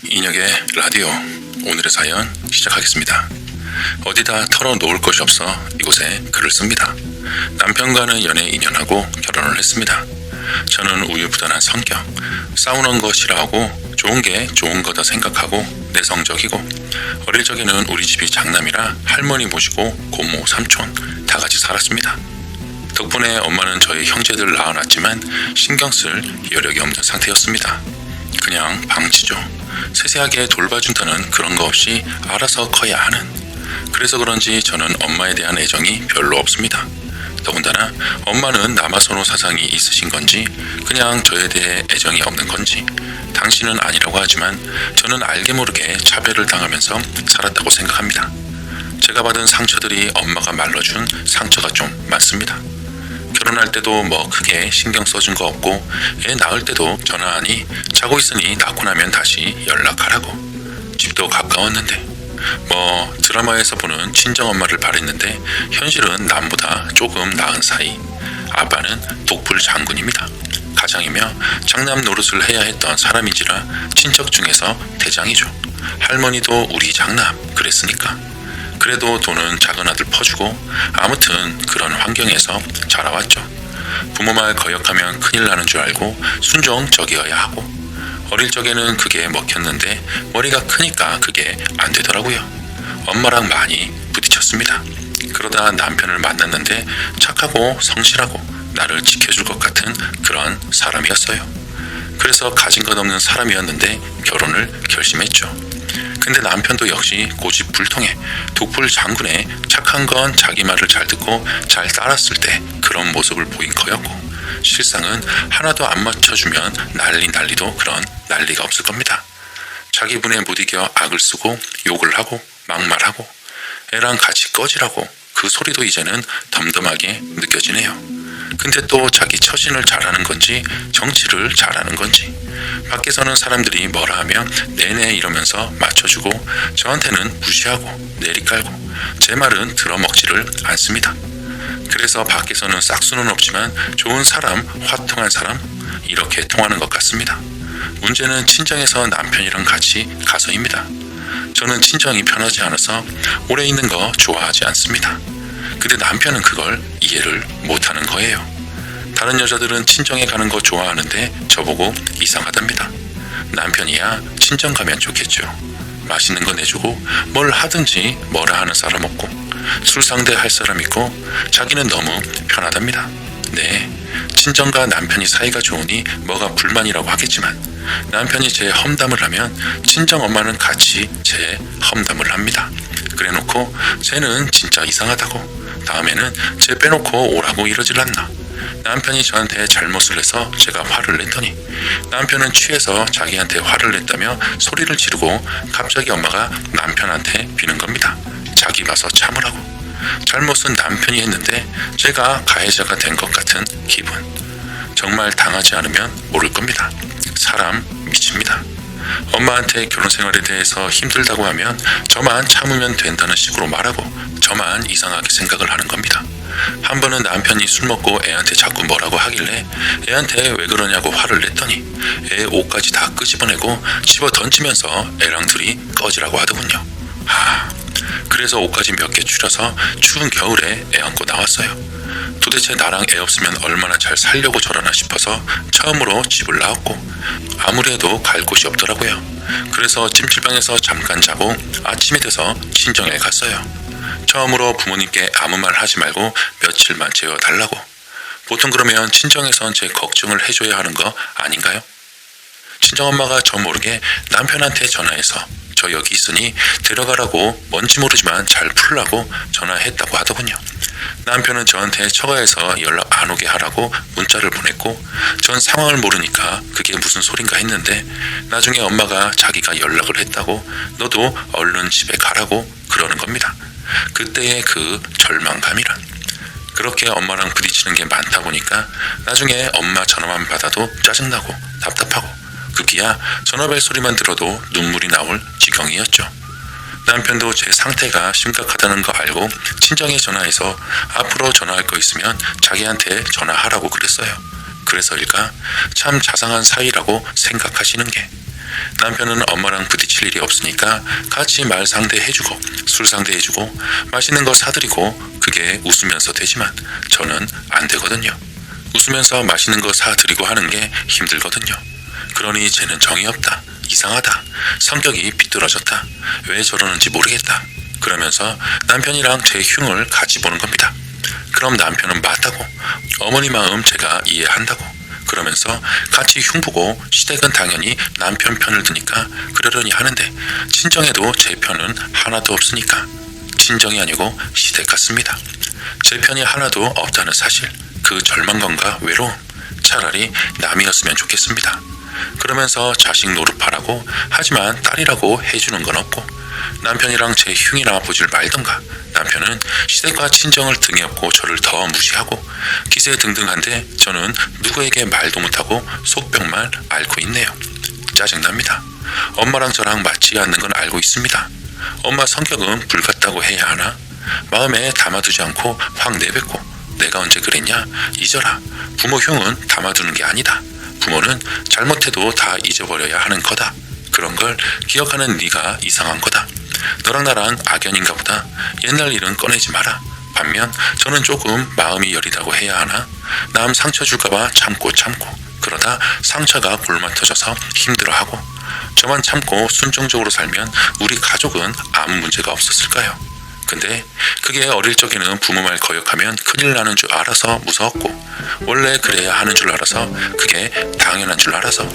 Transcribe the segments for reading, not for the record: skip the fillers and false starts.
인혁의 라디오, 오늘의 사연 시작하겠습니다. 어디다 털어놓을 것이 없어 이곳에 글을 씁니다. 남편과는 연애 2년하고 결혼을 했습니다. 저는 우유부단한 성격, 싸우는 거 싫어하고 좋은 게 좋은 거다 생각하고 내성적이고, 어릴 적에는 우리 집이 장남이라 할머니 모시고 고모, 삼촌 다 같이 살았습니다. 덕분에 엄마는 저희 형제들 낳아놨지만 신경 쓸 여력이 없는 상태였습니다. 그냥 방치죠. 세세하게 돌봐준다는 그런 거 없이 알아서 커야 하는. 그래서 그런지 저는 엄마에 대한 애정이 별로 없습니다. 더군다나 엄마는 남아선호 사상이 있으신 건지 그냥 저에 대해 애정이 없는 건지 당신은 아니라고 하지만 저는 알게 모르게 차별을 당하면서 살았다고 생각합니다. 제가 받은 상처들이 엄마가 말러준 상처가 좀 많습니다. 결혼할 때도 뭐 크게 신경 써준 거 없고, 애 낳을 때도 전화하니 자고 있으니 낳고 나면 다시 연락하라고. 집도 가까웠는데 뭐 드라마에서 보는 친정엄마를 바랬는데 현실은 남보다 조금 나은 사이. 아빠는 독불 장군입니다. 가장이며 장남 노릇을 해야 했던 사람인지라 친척 중에서 대장이죠. 할머니도 우리 장남 그랬으니까. 그래도 돈은 작은 아들 퍼주고, 아무튼 그런 환경에서 자라왔죠. 부모 말 거역하면 큰일 나는 줄 알고 순종적이어야 하고, 어릴 적에는 그게 먹혔는데 머리가 크니까 그게 안 되더라고요. 엄마랑 많이 부딪혔습니다. 그러다 남편을 만났는데 착하고 성실하고 나를 지켜줄 것 같은 그런 사람이었어요. 그래서 가진 것 없는 사람이었는데 결혼을 결심했죠. 근데 남편도 역시 고집불통에 독불 장군에 착한 건 자기 말을 잘 듣고 잘 따랐을 때 그런 모습을 보인 거였고, 실상은 하나도 안 맞춰주면 난리도 그런 난리가 없을 겁니다. 자기 분에 못 이겨 악을 쓰고 욕을 하고 막말하고 애랑 같이 꺼지라고 그 소리도 이제는 덤덤하게 느껴지네요. 근데 또 자기 처신을 잘하는 건지 정치를 잘하는 건지 밖에서는 사람들이 뭐라 하면 네네 이러면서 맞춰주고 저한테는 무시하고 내리깔고 제 말은 들어먹지를 않습니다. 그래서 밖에서는 싹수는 없지만 좋은 사람, 화통한 사람 이렇게 통하는 것 같습니다. 문제는 친정에서 남편이랑 같이 가서입니다. 저는 친정이 편하지 않아서 오래 있는 거 좋아하지 않습니다. 근데 남편은 그걸 이해를 못하는 거예요. 다른 여자들은 친정에 가는 거 좋아하는데 저보고 이상하답니다. 남편이야 친정 가면 좋겠죠. 맛있는 거 내주고 뭘 하든지 뭐라 하는 사람 없고 술 상대 할 사람 있고 자기는 너무 편하답니다. 네, 친정과 남편이 사이가 좋으니 뭐가 불만이라고 하겠지만 남편이 제 험담을 하면 친정 엄마는 같이 제 험담을 합니다. 그래놓고 쟤는 진짜 이상하다고, 다음에는 쟤 빼놓고 오라고 이러질 않나. 남편이 저한테 잘못을 해서 제가 화를 냈더니 남편은 취해서 자기한테 화를 냈다며 소리를 지르고 갑자기 엄마가 남편한테 비는 겁니다. 자기 봐서 참으라고. 잘못은 남편이 했는데 제가 가해자가 된 것 같은 기분. 정말 당하지 않으면 모를 겁니다. 사람 미칩니다. 엄마한테 결혼 생활에 대해서 힘들다고 하면 저만 참으면 된다는 식으로 말하고 저만 이상하게 생각을 하는 겁니다. 한 번은 남편이 술 먹고 애한테 자꾸 뭐라고 하길래 애한테 왜 그러냐고 화를 냈더니 애 옷까지 다 끄집어내고 집어 던지면서 애랑 둘이 꺼지라고 하더군요. 그래서 옷까지 몇 개 추려서 추운 겨울에 애 안고 나왔어요. 도대체 나랑 애 없으면 얼마나 잘 살려고 저러나 싶어서 처음으로 집을 나왔고, 아무리 해도 갈 곳이 없더라고요. 그래서 찜질방에서 잠깐 자고 아침이 돼서 친정에 갔어요. 처음으로 부모님께 아무 말 하지 말고 며칠만 재워달라고. 보통 그러면 친정에선 제 걱정을 해줘야 하는 거 아닌가요? 친정엄마가 저 모르게 남편한테 전화해서 저 여기 있으니 데려가라고 뭔지 모르지만 잘 풀라고 전화했다고 하더군요. 남편은 저한테 처가에서 연락 안 오게 하라고 문자를 보냈고, 전 상황을 모르니까 그게 무슨 소린가 했는데 나중에 엄마가 자기가 연락을 했다고 너도 얼른 집에 가라고 그러는 겁니다. 그때의 그 절망감이란. 그렇게 엄마랑 부딪히는 게 많다 보니까 나중에 엄마 전화만 받아도 짜증나고 답답하고 급기야 전화벨 소리만 들어도 눈물이 나올 지경이었죠. 남편도 제 상태가 심각하다는 거 알고 친정에 전화해서 앞으로 전화할 거 있으면 자기한테 전화하라고 그랬어요. 그래서일까 참 자상한 사이라고 생각하시는 게. 남편은 엄마랑 부딪힐 일이 없으니까 같이 말 상대해주고 술 상대해주고 맛있는 거 사드리고 그게 웃으면서 되지만 저는 안 되거든요. 웃으면서 맛있는 거 사드리고 하는 게 힘들거든요. 그러니 쟤는 정이 없다. 이상하다. 성격이 비뚤어졌다. 왜 저러는지 모르겠다. 그러면서 남편이랑 제 흉을 같이 보는 겁니다. 그럼 남편은 맞다고, 어머니 마음 제가 이해한다고 그러면서 같이 흉보고 시댁은 당연히 남편 편을 드니까 그러려니 하는데 친정에도 제 편은 하나도 없으니까 친정이 아니고 시댁 같습니다. 제 편이 하나도 없다는 사실, 그 절망감과 외로움, 차라리 남이었으면 좋겠습니다. 그러면서 자식 노릇하라고 하지만 딸이라고 해주는 건 없고 남편이랑 제 흉이나 보질 말던가 남편은 시댁과 친정을 등에 업고 저를 더 무시하고 기세등등한데 저는 누구에게 말도 못하고 속병만 앓고 있네요. 짜증납니다. 엄마랑 저랑 맞지 않는 건 알고 있습니다. 엄마 성격은 불같다고 해야 하나? 마음에 담아두지 않고 확 내뱉고 내가 언제 그랬냐? 잊어라. 부모 흉은 담아두는 게 아니다. 부모는 잘못해도 다 잊어버려야 하는 거다. 그런 걸 기억하는 네가 이상한 거다. 너랑 나랑 악연인가 보다. 옛날 일은 꺼내지 마라. 반면 저는 조금 마음이 여리다고 해야 하나? 남 상처 줄까봐 참고 그러다 상처가 골마 터져서 힘들어하고 저만 참고 순종적으로 살면 우리 가족은 아무 문제가 없었을까요? 근데 그게 어릴 적에는 부모 말 거역하면 큰일 나는 줄 알아서 무서웠고 원래 그래야 하는 줄 알아서 그게 당연한 줄 알아서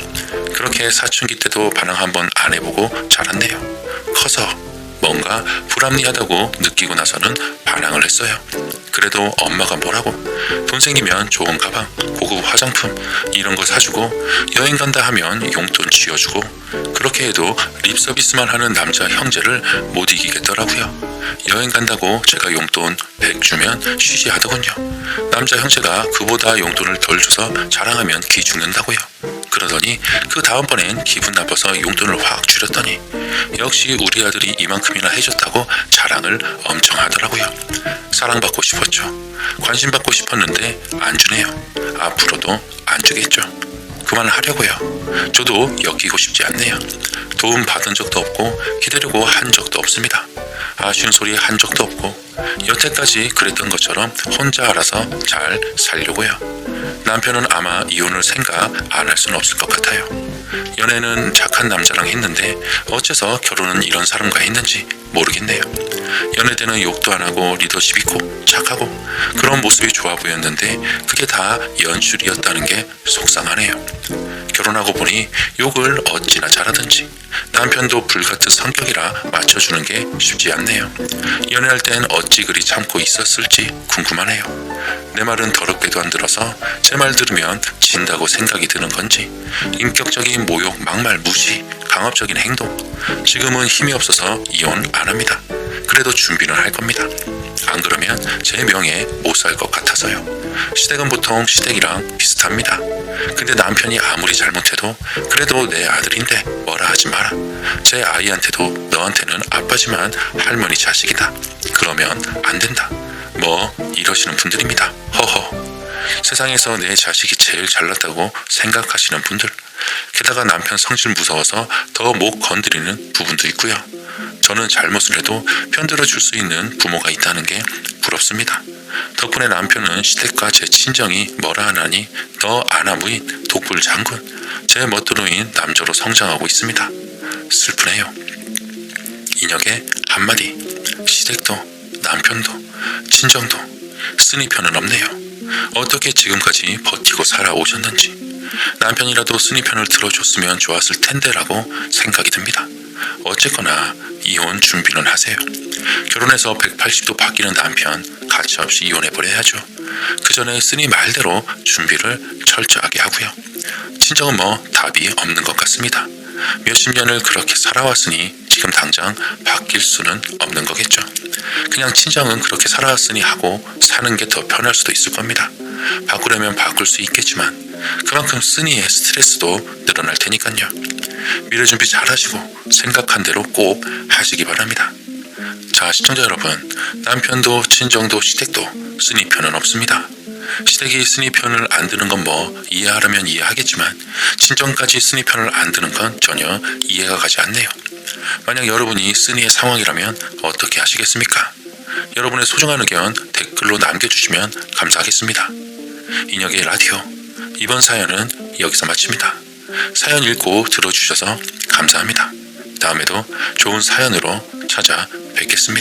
그렇게 사춘기 때도 반항 한번 안 해보고 자랐네요. 커서 뭔가 불합리하다고 느끼고 나서는 반항을 했어요. 그래도 엄마가 뭐라고 돈 생기면 좋은 가방, 고급 화장품 이런 거 사주고 여행 간다 하면 용돈 쥐어주고 그렇게 해도 립서비스만 하는 남자 형제를 못 이기겠더라고요. 여행 간다고 제가 용돈 100 주면 쉬지 하더군요. 남자 형제가 그보다 용돈을 덜 줘서 자랑하면 기 죽는다고요. 그러더니 그 다음번엔 기분 나빠서 용돈을 확 줄였더니 역시 우리 아들이 이만큼이나 해줬다고 자랑을 엄청 하더라고요. 사랑받고 싶었죠. 관심받고 싶었는데 안 주네요. 앞으로도 안 주겠죠. 그만하려고요. 저도 엮이고 싶지 않네요. 도움 받은 적도 없고 기다리고 한 적도 없습니다. 아쉬운 소리 한 적도 없고 여태까지 그랬던 것처럼 혼자 알아서 잘 살려고요. 남편은 아마 이혼을 생각 안 할 수는 없을 것 같아요. 연애는 착한 남자랑 했는데 어째서 결혼은 이런 사람과 했는지 모르겠네요. 연애 때는 욕도 안 하고 리더십 있고 착하고 그런 모습이 좋아 보였는데 그게 다 연출이었다는 게 속상하네요. 결혼하고 보니 욕을 어찌나 잘하든지 남편도 불같은 성격이라 맞춰주는 게 쉽지 않네요. 연애할 땐 어찌 그리 참고 있었을지 궁금하네요. 내 말은 더럽게도 안 들어서 제 말 들으면 진다고 생각이 드는 건지 인격적인 모욕, 막말, 무시, 강압적인 행동 지금은 힘이 없어서 이혼 안 합니다. 그래도 준비는 할 겁니다. 안 그러면 제 명예 못 살 것 같아서요. 시댁은 보통 시댁이랑 비슷합니다. 근데 남편이 아무리 잘못해도 그래도 내 아들인데 뭐라 하지 마라. 제 아이한테도 너한테는 아빠지만 할머니 자식이다. 그러면 안 된다. 뭐 이러시는 분들입니다. 허허. 세상에서 내 자식이 제일 잘났다고 생각하시는 분들, 게다가 남편 성질 무서워서 더 못 건드리는 부분도 있고요. 저는 잘못을 해도 편들어 줄 수 있는 부모가 있다는 게 부럽습니다. 덕분에 남편은 시댁과 제 친정이 뭐라 하나니 더 아나무인 독불 장군, 제 멋대로인 남자로 성장하고 있습니다. 슬프네요. 인혁의 한마디, 시댁도 남편도 친정도 쓰니 편은 없네요. 어떻게 지금까지 버티고 살아오셨는지 남편이라도 쓰니 편을 들어줬으면 좋았을 텐데라고 생각이 듭니다. 어쨌거나 이혼 준비는 하세요. 결혼해서 180도 바뀌는 남편 가차없이 이혼해버려야죠. 그 전에 쓰니 말대로 준비를 철저하게 하고요. 친정은 뭐 답이 없는 것 같습니다. 몇십 년을 그렇게 살아왔으니 지금 당장 바뀔 수는 없는 거겠죠. 그냥 친정은 그렇게 살아왔으니 하고 사는 게 더 편할 수도 있을 겁니다. 바꾸려면 바꿀 수 있겠지만 그만큼 쓰니의 스트레스도 늘어날 테니까요. 미래 준비 잘 하시고 생각한 대로 꼭 하시기 바랍니다. 자, 시청자 여러분, 남편도 친정도 시댁도 쓰니 편은 없습니다. 시댁이 쓰니 편을 안 드는 건 뭐 이해하려면 이해하겠지만 친정까지 쓰니 편을 안 드는 건 전혀 이해가 가지 않네요. 만약 여러분이 쓰니의 상황이라면 어떻게 하시겠습니까? 여러분의 소중한 의견 댓글로 남겨주시면 감사하겠습니다. 인혁의 라디오, 이번 사연은 여기서 마칩니다. 사연 읽고 들어주셔서 감사합니다. 다음에도 좋은 사연으로 찾아뵙겠습니다.